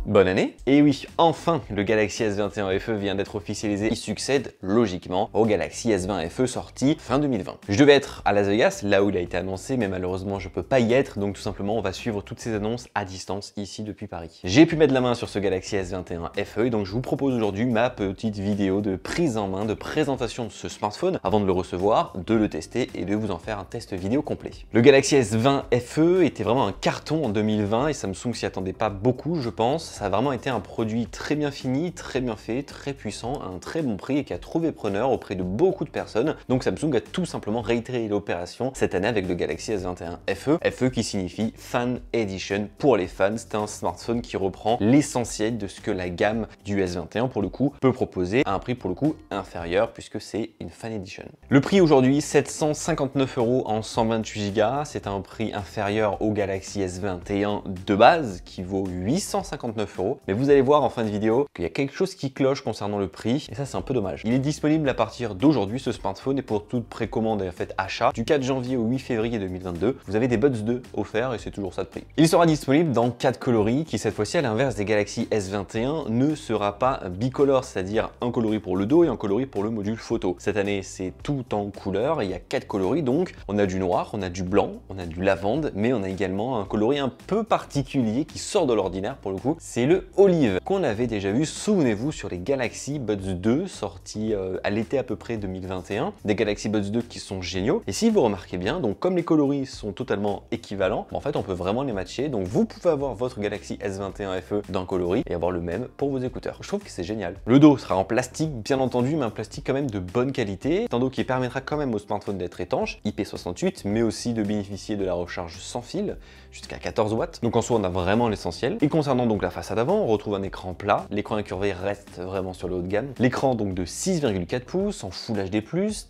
bonne année. Et oui, enfin, le Galaxy S21 FE vient d'être officialisé. Il succède logiquement au Galaxy S20 FE sorti fin 2020. Je devais être à Las Vegas, là où il a été annoncé, mais malheureusement je peux pas y être, donc tout simplement on va suivre toutes ces annonces à distance ici depuis Paris. J'ai pu mettre la main sur ce Galaxy S21 FE et donc je vous propose aujourd'hui ma petite vidéo de prise en main, de présentation de ce smartphone avant de le recevoir, de le tester et de vous en faire un test vidéo complet. Le Galaxy S20 FE était vraiment un carton en 2020 et Samsung s'y attendait pas beaucoup, je pense. Ça a vraiment été un produit très bien fini, très bien fait, très puissant, à un très bon prix et qui a trouvé preneur auprès de beaucoup de personnes. Donc Samsung a tout simplement réitéré l'opération cette année avec le Galaxy S21 FE. FE qui signifie Fan Edition pour les fans. C'est un smartphone qui reprend l'essentiel de ce que la gamme du S21 pour le coup peut proposer à un prix pour le coup inférieur puisque c'est une Fan Edition. Le prix aujourd'hui 759 € en 128 Go. C'est un prix inférieur au Galaxy S21 de base qui vaut 859 €. Mais vous allez voir en fin de vidéo qu'il y a quelque chose qui cloche concernant le prix et ça c'est un peu dommage. Il est disponible à partir d'aujourd'hui ce smartphone et pour toute précommande et en fait achat du 4 janvier au 8 février 2022 vous avez des Buds 2 offerts et c'est toujours ça de prix. Il sera disponible dans 4 coloris qui cette fois-ci à l'inverse des Galaxy S21 ne sera pas bicolore, c'est-à-dire un coloris pour le dos et un coloris pour le module photo. Cette année c'est tout en couleur et il y a 4 coloris donc on a du noir, on a du blanc, on a du lavande mais on a également un coloris un peu particulier qui sort de l'ordinaire pour le coup, c'est le olive qu'on avait déjà vu, souvenez-vous, sur les Galaxy Buds 2 sortis à l'été à peu près 2021, des Galaxy Buds 2 qui sont géniaux et si vous remarquez bien, donc comme les coloris sont totalement équivalents, en fait on peut vraiment les matcher, donc vous pouvez avoir votre Galaxy S21 FE d'un coloris et avoir le même pour vos écouteurs. Je trouve que c'est génial. Le dos sera en plastique bien entendu, mais un plastique quand même de bonne qualité, un dos qui permettra quand même au smartphone d'être étanche, IP68, mais aussi de bénéficier de la recharge sans fil jusqu'à 14 watts. Donc en soi on a vraiment l'essentiel. Et concernant donc la façade avant, on retrouve un écran plat, l'écran incurvé reste vraiment sur le haut de gamme. L'écran donc de 6,4 pouces en Full HD+,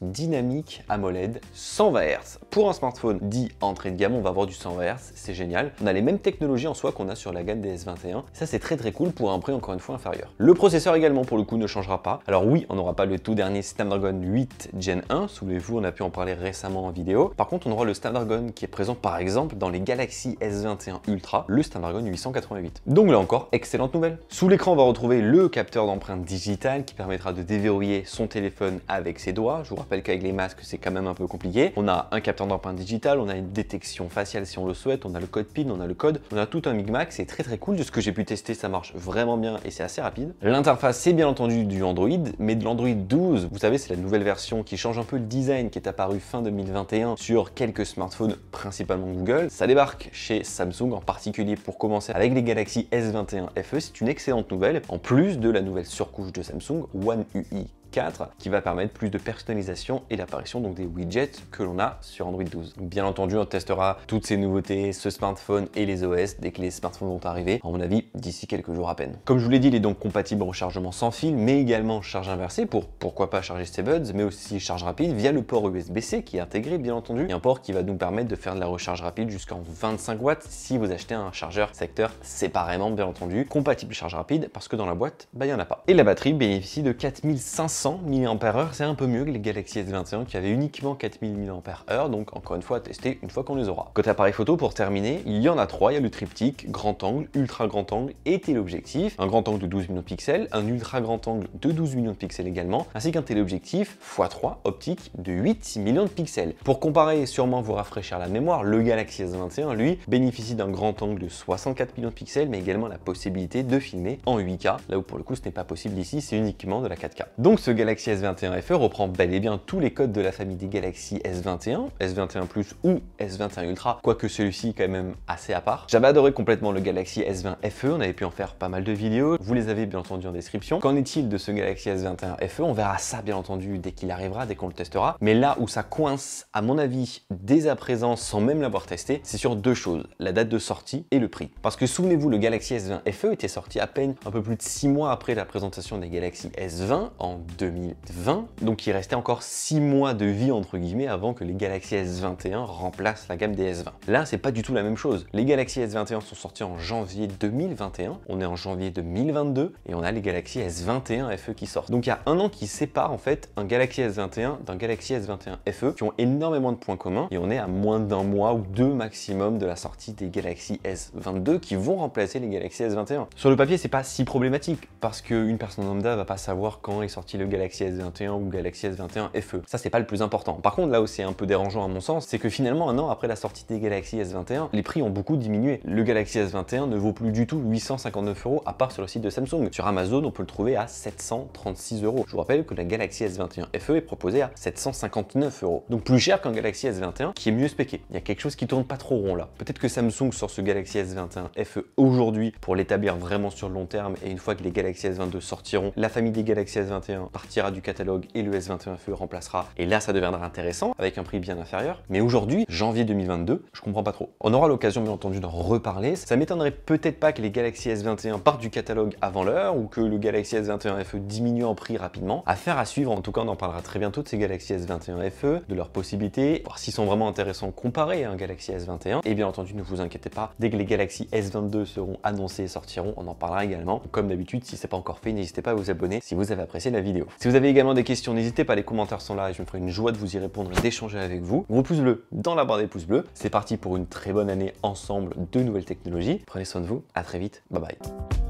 dynamique AMOLED 120 Hz. Pour un smartphone dit entrée de gamme, on va avoir du 120 Hz, c'est génial. On a les mêmes technologies en soi qu'on a sur la gamme des S21. Ça c'est très cool pour un prix encore une fois inférieur. Le processeur également pour le coup ne changera pas. Alors oui, on n'aura pas le tout dernier Snapdragon 8 Gen 1, souvenez-vous on a pu en parler récemment en vidéo. Par contre on aura le Snapdragon qui est présent par exemple dans les Galaxy S21 Ultra, le Snapdragon 888. Donc là encore, excellente nouvelle. Sous l'écran on va retrouver le capteur d'empreinte digitale qui permettra de déverrouiller son téléphone avec ses doigts. Je vous rappelle qu'avec les masques c'est quand même un peu compliqué. On a un capteur d'empreinte digitale, on a une détection faciale si on le souhaite, on a le code PIN, on a le code, on a tout un micmac, c'est très cool. De ce que j'ai pu tester ça marche vraiment bien et c'est assez rapide. L'interface c'est bien entendu du Android, mais de l'Android 12, vous savez c'est la nouvelle version qui change un peu le design qui est apparu fin 2021 sur quelques smartphones, principalement Google. Ça débarque chez Samsung en particulier pour commencer avec les Galaxy S21 FE, c'est une excellente nouvelle, en plus de la nouvelle surcouche de Samsung, One UI 4 qui va permettre plus de personnalisation et l'apparition donc des widgets que l'on a sur Android 12. Bien entendu, on testera toutes ces nouveautés, ce smartphone et les OS dès que les smartphones vont arriver, à mon avis d'ici quelques jours à peine. Comme je vous l'ai dit, il est donc compatible au rechargement sans fil, mais également charge inversée pour pourquoi pas charger ses buds, mais aussi charge rapide via le port USB-C qui est intégré bien entendu, et un port qui va nous permettre de faire de la recharge rapide jusqu'en 25 watts si vous achetez un chargeur secteur séparément bien entendu, compatible charge rapide parce que dans la boîte, il n'y en a pas. Et la batterie bénéficie de 4500 mAh, c'est un peu mieux que les Galaxy S21 qui avaient uniquement 4000 mAh, donc encore une fois à tester une fois qu'on les aura. Côté appareil photo, pour terminer, il y en a trois, il y a le triptyque, grand angle, ultra grand angle et téléobjectif, un grand angle de 12 millions de pixels, un ultra grand angle de 12 millions de pixels également, ainsi qu'un téléobjectif x3 optique de 8 millions de pixels. Pour comparer et sûrement vous rafraîchir la mémoire, le Galaxy S21, lui, bénéficie d'un grand angle de 64 millions de pixels, mais également la possibilité de filmer en 8K, là où pour le coup ce n'est pas possible ici, c'est uniquement de la 4K. Donc ce Galaxy S21 FE reprend bel et bien tous les codes de la famille des Galaxy S21, S21 Plus ou S21 Ultra, quoique celui-ci est quand même assez à part. J'avais adoré complètement le Galaxy S20 FE, on avait pu en faire pas mal de vidéos, vous les avez bien entendu en description. Qu'en est-il de ce Galaxy S21 FE? On verra ça bien entendu dès qu'il arrivera, dès qu'on le testera. Mais là où ça coince, à mon avis, dès à présent, sans même l'avoir testé, c'est sur deux choses, la date de sortie et le prix. Parce que souvenez-vous, le Galaxy S20 FE était sorti à peine un peu plus de 6 mois après la présentation des Galaxy S20 en 2020, donc il restait encore 6 mois de vie entre guillemets avant que les Galaxy S21 remplacent la gamme des S20. Là, c'est pas du tout la même chose. Les Galaxy S21 sont sortis en janvier 2021, on est en janvier 2022 et on a les Galaxy S21 FE qui sortent. Donc il y a un an qui sépare en fait un Galaxy S21 d'un Galaxy S21 FE qui ont énormément de points communs et on est à moins d'un mois ou deux maximum de la sortie des Galaxy S22 qui vont remplacer les Galaxy S21. Sur le papier, c'est pas si problématique parce qu'une personne lambda va pas savoir quand est sorti le Galaxy S21 ou Galaxy S21 FE. Ça, c'est pas le plus important. Par contre, là où c'est un peu dérangeant à mon sens, c'est que finalement, un an après la sortie des Galaxy S21, les prix ont beaucoup diminué. Le Galaxy S21 ne vaut plus du tout 859 € à part sur le site de Samsung. Sur Amazon, on peut le trouver à 736 €. Je vous rappelle que la Galaxy S21 FE est proposée à 759 €. Donc plus cher qu'un Galaxy S21 qui est mieux spéqué. Il y a quelque chose qui tourne pas trop rond là. Peut-être que Samsung sort ce Galaxy S21 FE aujourd'hui pour l'établir vraiment sur le long terme et une fois que les Galaxy S22 sortiront, la famille des Galaxy S21 partira du catalogue et le S21 FE remplacera. Et là, ça deviendra intéressant avec un prix bien inférieur. Mais aujourd'hui, janvier 2022, je comprends pas trop. On aura l'occasion bien entendu d'en reparler. Ça m'étonnerait peut-être pas que les Galaxy S21 partent du catalogue avant l'heure ou que le Galaxy S21 FE diminue en prix rapidement. Affaire à suivre. En tout cas, on en parlera très bientôt de ces Galaxy S21 FE, de leurs possibilités, voir s'ils sont vraiment intéressants comparés à un Galaxy S21. Et bien entendu, ne vous inquiétez pas, dès que les Galaxy S22 seront annoncés et sortiront, on en parlera également. Comme d'habitude, si c'est pas encore fait, n'hésitez pas à vous abonner si vous avez apprécié la vidéo. Si vous avez également des questions, n'hésitez pas, les commentaires sont là et je me ferai une joie de vous y répondre et d'échanger avec vous. Gros pouce bleu dans la barre des pouces bleus. C'est parti pour une très bonne année ensemble de nouvelles technologies. Prenez soin de vous, à très vite, bye bye.